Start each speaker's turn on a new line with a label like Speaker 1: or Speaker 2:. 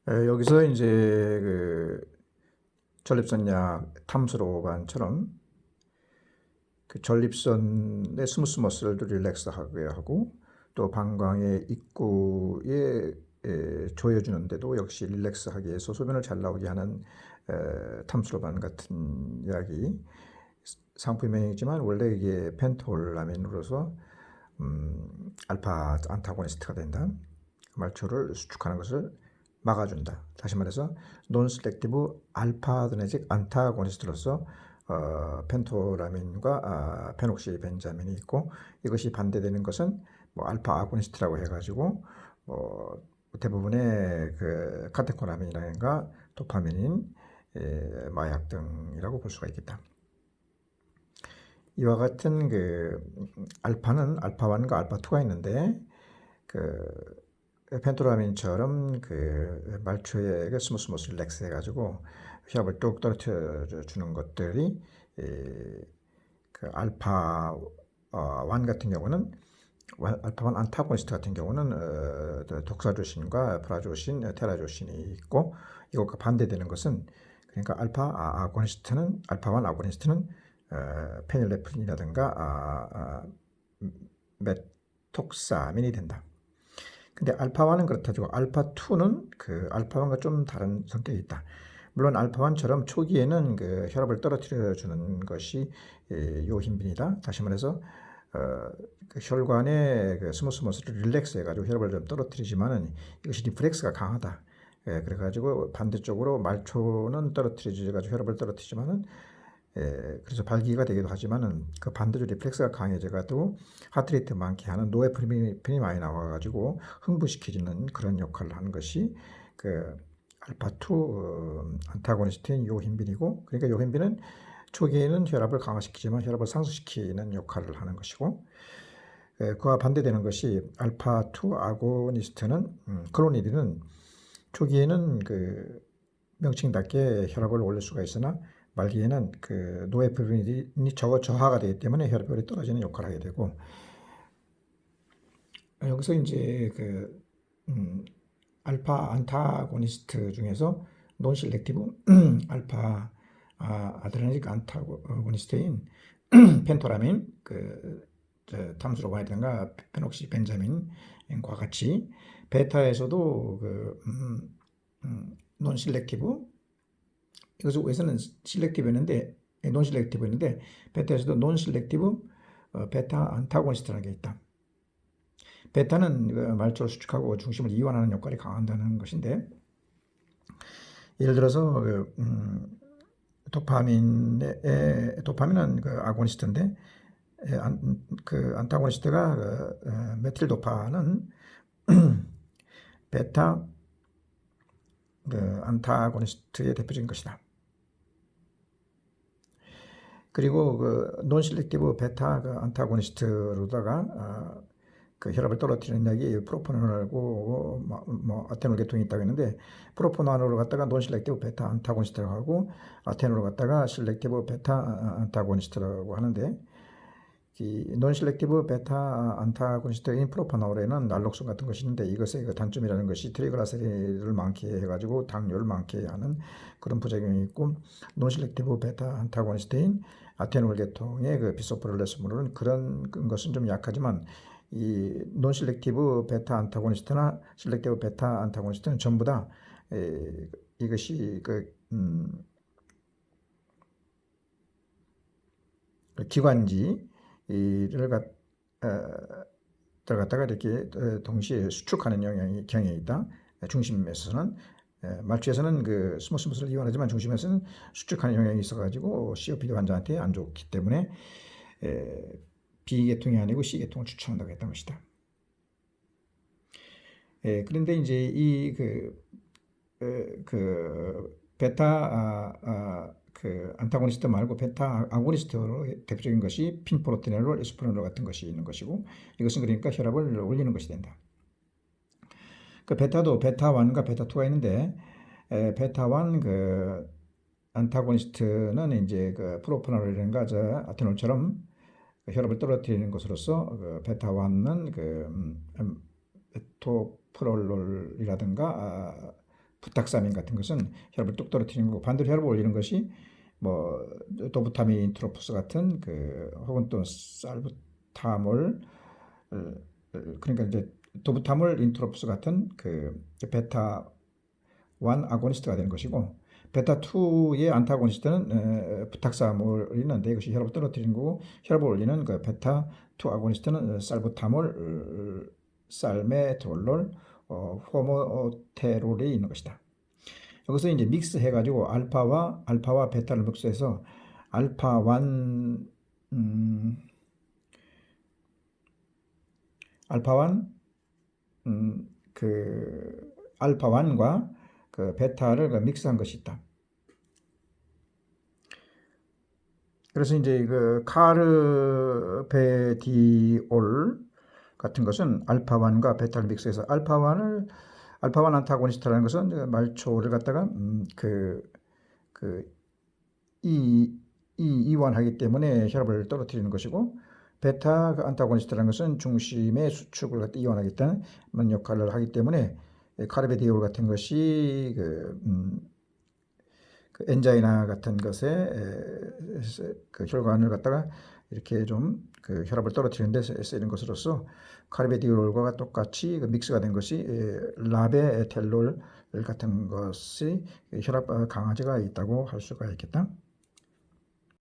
Speaker 1: 여기서 이제 그 전립선약 탐스로반처럼 그 전립선의 스무스 머슬도 릴렉스하게 하고 또 방광의 입구에 조여주는데도 역시 릴렉스하게 해서 소변을 잘 나오게 하는 탐스로반 같은 약이 상품명이지만 원래 이게 펜토라민으로서 알파 안타고니스트가 된다. 말초를 수축하는 것을 막아준다. 다시 말해서 논셀렉티브 알파드네직 안타고니스트로서 펜토라민과 페녹시벤자민이 있고, 이것이 반대되는 것은 뭐 알파 아고니스트라고 해가지고 대부분의 그 카테코라민이라든가 도파민인 마약 등이라고 볼 수가 있겠다. 이와 같은 그 알파는 알파1과 알파2가 있는데, 그 펜토라민처럼 그 말초에 그 스무스 렉스 해가지고 혈압을 뚝 떨어뜨려 주는 것들이 그 알파 1 같은 경우는 알파 1 안타고니스트 같은 경우는 독사조신과 프라조신, 테라조신이 있고, 이것과 반대되는 것은 그러니까 알파 아고니스트는 알파 1 아고니스트는 페닐레프린이라든가 메톡사민이 된다. 근데 알파1은 그렇다고 알파2는 그 알파1과 좀 다른 성격이 있다. 물론 알파1처럼 초기에는 그 혈압을 떨어뜨려 주는 것이 요흰빈이다. 다시 말해서 그 혈관의 그 스무스 머슬을 릴렉스 해가지고 혈압을 좀 떨어뜨리지만은 이것이 리플렉스가 강하다. 그래가지고 반대쪽으로 말초는 떨어뜨려가지고 혈압을 떨어뜨리지만은 그래서 발기가 되기도 하지만은 그 반대로 리플렉스가 강해져가지고 하트레이트 많게 하는 노에프린이 많이 나와가지고 흥분시켜주는 그런 역할을 하는 것이 그 알파2 안타고니스트인 요힌빈이고, 그러니까 요힌빈은 초기에는 혈압을 강화시키지만 혈압을 상승시키는 역할을 하는 것이고, 그와 반대되는 것이 알파2 아고니스트는 클로니딘은 초기에는 그 명칭답게 혈압을 올릴 수가 있으나 말기에는 그 노에프린이 저하가 되기 때문에 혈압이 떨어지는 역할을 하게 되고, 여기서 이제 그 알파 안타고니스트 중에서 논실렉티브 알파 아드레나직 안타고니스트인 펜토라민, 그 탐스로반이든가 페녹시벤자민과 같이 베타에서도 그 논실렉티브, 이것에서는 실렉티브였는데 논실렉티브였는데 베타에서도 논실렉티브 베타 안타고니스트라는 게 있다. 베타는 그 말초를 수축하고 중심을 이완하는 역할이 강한다는 것인데, 예를 들어서 그 도파민은 그 아고니스트인데 그 안타고니스트가 메틸도파는 베타 그 안타고니스트의 대표적인 것이다. 그리고 그 논실렉티브 베타 그 안타고니스트로다가 그 혈압을 떨어뜨리는 약이 프로포나놀하고 뭐 아테놀 계통이 있다고 했는데, 프로포나놀을 갖다가 논실렉티브 베타 안타고니스트라고 하고 아테놀을 갖다가 실렉티브 베타 안타고니스트라고 하는데, 이 논실렉티브 베타 안타고니스트인 프로포나올에는 날록성 같은 것이 있는데, 이것의 그 단점이라는 것이 트리글라세리드를 많게 해가지고 당뇨를 많게 하는 그런 부작용이 있고, 논실렉티브 베타 안타고니스트인 아테놀 계통의 그 비소프롤레스물은 그런 것은 좀 약하지만, 이 논실렉티브 베타 안타고니스트나 실렉티브 베타 안타고니스트는 전부 다 이것이 그 기관지를 들어갔다가 이렇게 동시에 수축하는 경향이 있다. 중심에서는 말초에서는 그 스무스 머슬을 이완하지만 중심에서는 수축하는 영향이 있어가지고 COPD 환자한테 안 좋기 때문에 B계통이 아니고 C계통을 추천한다고 했던 것이다. 그런데 이제 이 그 베타 그 안타고니스트 말고 베타 아고니스트로 대표적인 것이 핀프로테놀, 이소프로놀 같은 것이 있는 것이고, 이것은 그러니까 혈압을 올리는 것이 된다. 그 베타도 베타1과 베타2가 있는데, 베타1 그 안타고니스트는 이제 그 프로포놀이라든가 아테놀처럼 혈압을 떨어뜨리는 것으로서 그 베타1은 그 메토프롤롤이라든가 부탁사민 같은 것은 혈압을 뚝 떨어뜨리는 거고, 반대로 혈압을 올리는 것이 뭐 도부타민 인트로프스 같은 혹은 또 살부타몰, 그러니까 이제 도부타몰 인트로프스 같은 베타 1 아고니스트가 되는 것이고, 베타 2의 안타고니스트는 부탁사몰이 있는데 이것이 혈압을 떨어뜨리는 거고, 혈압을 올리는 베타 2 아고니스트는 살부타몰, 살메트롤, 호모테롤이 있는 것이다. 여기서 이제 믹스 해가지고 알파와 베타를 믹스해서 알파 1 알파 1과 베타를 믹스한 것이 있다. 그래서 이제 카르베디올 같은 것은 알파 1과 베타를 믹스해서 알파 1 안타고니스트라는 것은 말초를 갖다가 이완하기 때문에 혈압을 떨어뜨리는 것이고, 베타 안타고니스트라는 것은 중심의 수축을 갖다 이완하기 때문에 역할을 하기 때문에 카르베디올 같은 것이 엔자이나 같은 것에 혈관을 갖다가 이렇게 좀 혈압을 떨어뜨리는 데 쓰이는 것으로서 카르베디올과 똑같이 믹스가 된 것이 라베텔롤 같은 것이 혈압 강화제가 있다고 할 수가 있겠다.